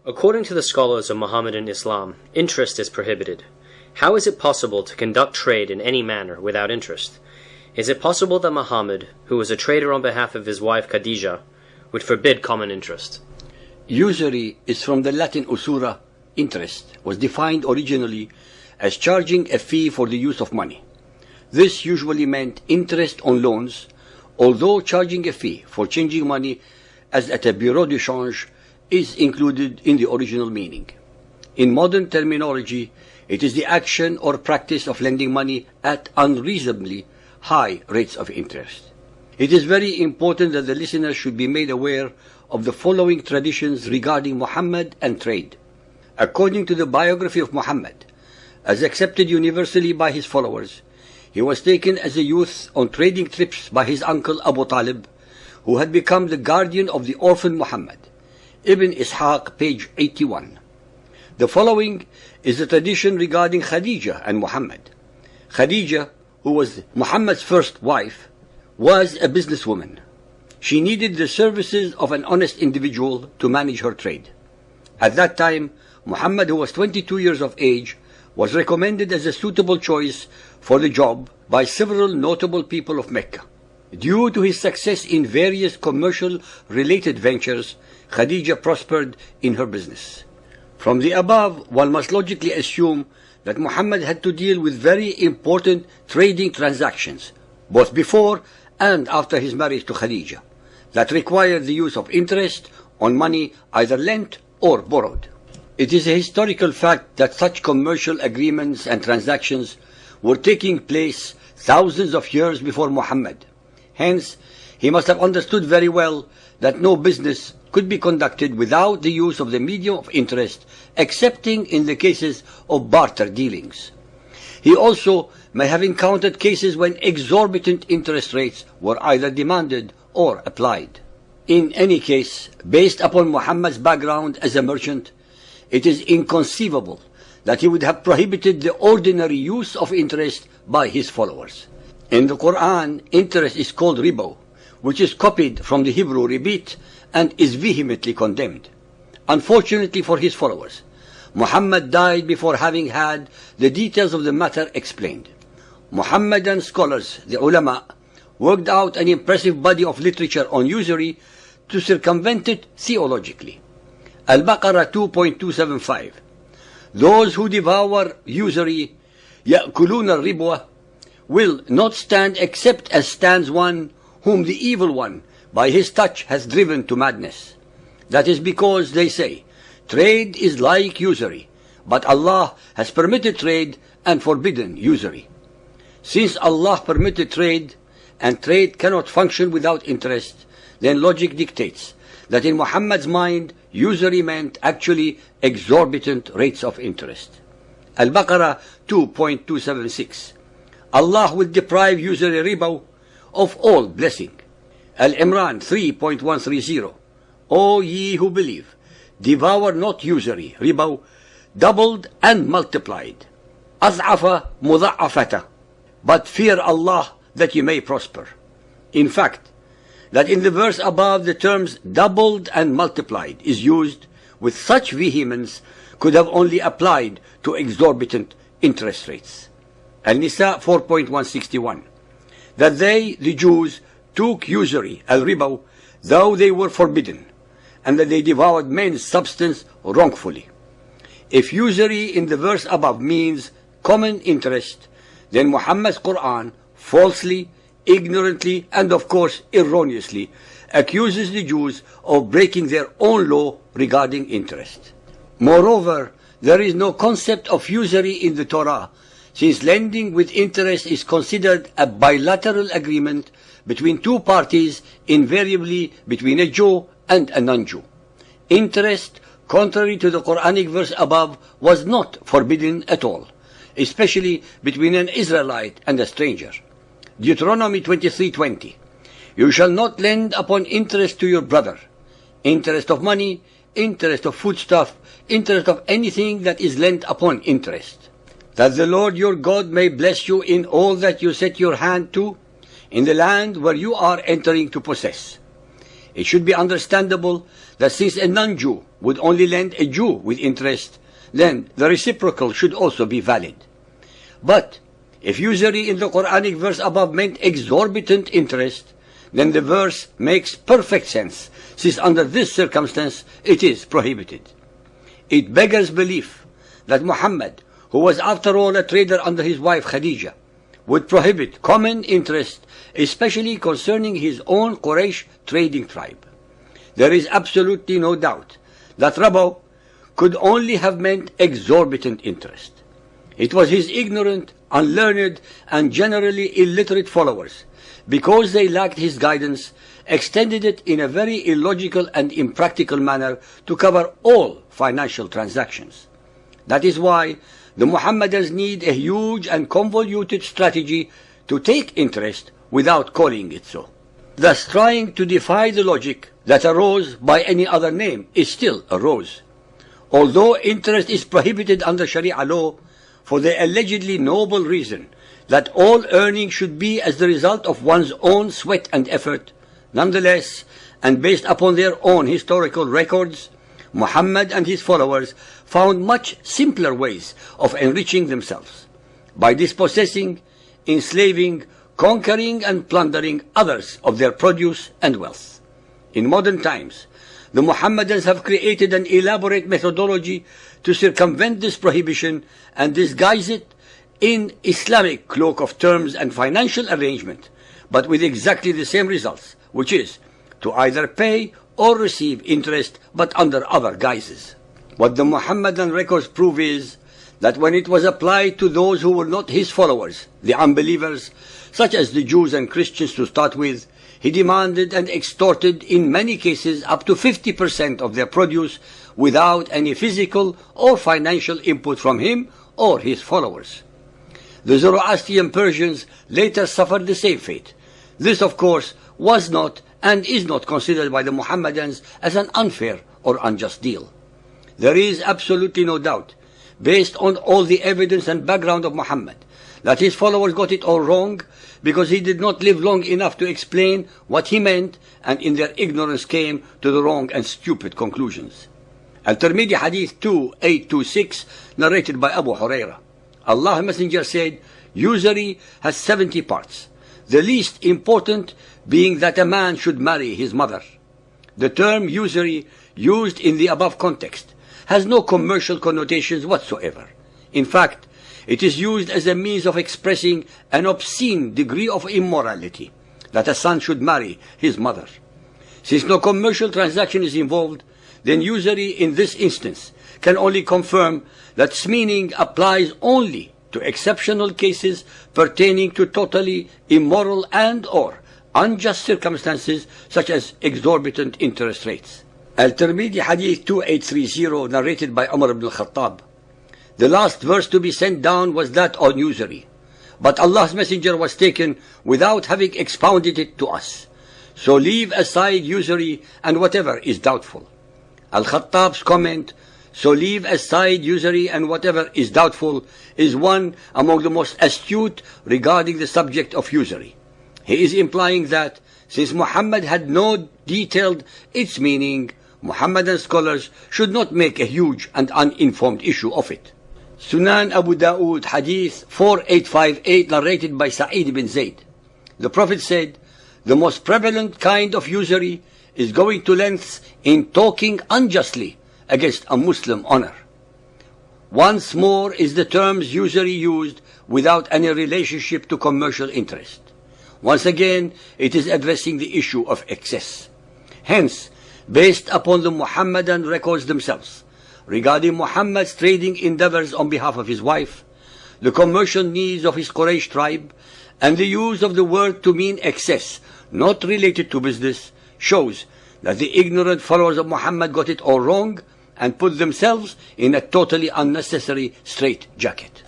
According to the scholars of Mohammedan Islam, interest is prohibited. How is it possible to conduct trade in any manner without interest? Is it possible that Muhammad, who was a trader on behalf of his wife Khadija, would forbid common interest? Usury is from the Latin usura, interest, was defined originally as charging a fee for the use of money. This usually meant interest on loans, although charging a fee for changing money as at a bureau de change is included in the original meaning. In modern terminology, it is the action or practice of lending money at unreasonably high rates of interest. It is very important that the listener should be made aware of the following traditions regarding Muhammad and trade. According to the biography of Muhammad, as accepted universally by his followers, he was taken as a youth on trading trips by his uncle Abu Talib, who had become the guardian of the orphan Muhammad. Ibn Ishaq, page 81. The following is the tradition regarding Khadija and Muhammad. Khadija, who was Muhammad's first wife, was a businesswoman. She needed the services of an honest individual to manage her trade. At that time, Muhammad, who was 22 years of age, was recommended as a suitable choice for the job by several notable people of Mecca. Due to his success in various commercial-related ventures, Khadija prospered in her business. From the above, one must logically assume that Muhammad had to deal with very important trading transactions, both before and after his marriage to Khadija, that required the use of interest on money either lent or borrowed. It is a historical fact that such commercial agreements and transactions were taking place thousands of years before Muhammad. Hence, he must have understood very well that no business could be conducted without the use of the medium of interest, excepting in the cases of barter dealings. He also may have encountered cases when exorbitant interest rates were either demanded or applied. In any case, based upon Muhammad's background as a merchant, it is inconceivable that he would have prohibited the ordinary use of interest by his followers. In the Quran, interest is called riba, which is copied from the Hebrew ribit and is vehemently condemned. Unfortunately for his followers, Muhammad died before having had the details of the matter explained. Muhammadan scholars, the ulama, worked out an impressive body of literature on usury to circumvent it theologically. Al-Baqarah 2.275. Those who devour usury, يأكلون الربوة, will not stand except as stands one whom the evil one by his touch has driven to madness. That is because, they say, trade is like usury, but Allah has permitted trade and forbidden usury. Since Allah permitted trade, and trade cannot function without interest, then logic dictates that in Muhammad's mind, usury meant actually exorbitant rates of interest. Al-Baqarah 2.276. Allah will deprive usury riba of all blessing. Al-Imran 3.130. O ye who believe, devour not usury, riba, doubled and multiplied. Az'afa mudha'afata. But fear Allah that you may prosper. In fact, that in the verse above the terms doubled and multiplied is used with such vehemence could have only applied to exorbitant interest rates. Al-Nisa 4.161. That they, the Jews, took usury, al-riba, though they were forbidden, and that they devoured men's substance wrongfully. If usury in the verse above means common interest, then Muhammad's Quran falsely, ignorantly, and of course erroneously accuses the Jews of breaking their own law regarding interest. Moreover, there is no concept of usury in the Torah, since lending with interest is considered a bilateral agreement between two parties, invariably between a Jew and a non-Jew. Interest, contrary to the Quranic verse above, was not forbidden at all, especially between an Israelite and a stranger. Deuteronomy 23:20. You shall not lend upon interest to your brother, interest of money, interest of foodstuff, interest of anything that is lent upon interest. That the Lord your God may bless you in all that you set your hand to, in the land where you are entering to possess. It should be understandable that since a non-Jew would only lend a Jew with interest, then the reciprocal should also be valid. But if usury in the Quranic verse above meant exorbitant interest, then the verse makes perfect sense, since under this circumstance it is prohibited. It beggars belief that Muhammad, who was after all a trader under his wife Khadija, would prohibit common interest, especially concerning his own Quraysh trading tribe. There is absolutely no doubt that Rabba could only have meant exorbitant interest. It was his ignorant, unlearned, and generally illiterate followers, because they lacked his guidance, extended it in a very illogical and impractical manner to cover all financial transactions. That is why the Muhammadans need a huge and convoluted strategy to take interest without calling it so. Thus, trying to defy the logic that a rose by any other name is still a rose. Although interest is prohibited under Sharia law for the allegedly noble reason that all earning should be as the result of one's own sweat and effort, nonetheless, and based upon their own historical records, Muhammad and his followers found much simpler ways of enriching themselves by dispossessing, enslaving, conquering and plundering others of their produce and wealth. In modern times, the Muhammadans have created an elaborate methodology to circumvent this prohibition and disguise it in Islamic cloak of terms and financial arrangement, but with exactly the same results, which is to either pay or receive interest, but under other guises. What the Muhammadan records prove is that when it was applied to those who were not his followers, the unbelievers, such as the Jews and Christians to start with, he demanded and extorted in many cases up to 50% of their produce without any physical or financial input from him or his followers. The Zoroastrian Persians later suffered the same fate. This, of course, was not and is not considered by the Muhammadans as an unfair or unjust deal. There is absolutely no doubt, based on all the evidence and background of Muhammad, that his followers got it all wrong because he did not live long enough to explain what he meant, and in their ignorance came to the wrong and stupid conclusions. Al-Tirmidhi Hadith 2826, narrated by Abu Huraira. Allah's Messenger said, usury has 70 parts, the least important being that a man should marry his mother. The term usury, used in the above context, has no commercial connotations whatsoever. In fact, it is used as a means of expressing an obscene degree of immorality, that a son should marry his mother. Since no commercial transaction is involved, then usury in this instance can only confirm that its meaning applies only to exceptional cases pertaining to totally immoral and or unjust circumstances such as exorbitant interest rates. Al-Tirmidhi Hadith 2830, narrated by Umar ibn al-Khattab. The last verse to be sent down was that on usury, but Allah's Messenger was taken without having expounded it to us. So leave aside usury and whatever is doubtful. Al-Khattab's comment, so leave aside usury and whatever is doubtful, is one among the most astute regarding the subject of usury. He is implying that since Muhammad had not detailed its meaning, Muhammadan scholars should not make a huge and uninformed issue of it. Sunan Abu Dawood Hadith 4858, narrated by Sa'id bin Zayd. The Prophet said, the most prevalent kind of usury is going to lengths in talking unjustly against a Muslim honor. Once more is the terms usury used without any relationship to commercial interest. Once again, it is addressing the issue of excess. Hence, based upon the Muhammadan records themselves, regarding Muhammad's trading endeavors on behalf of his wife, the commercial needs of his Quraysh tribe, and the use of the word to mean excess, not related to business, shows that the ignorant followers of Muhammad got it all wrong and put themselves in a totally unnecessary straitjacket.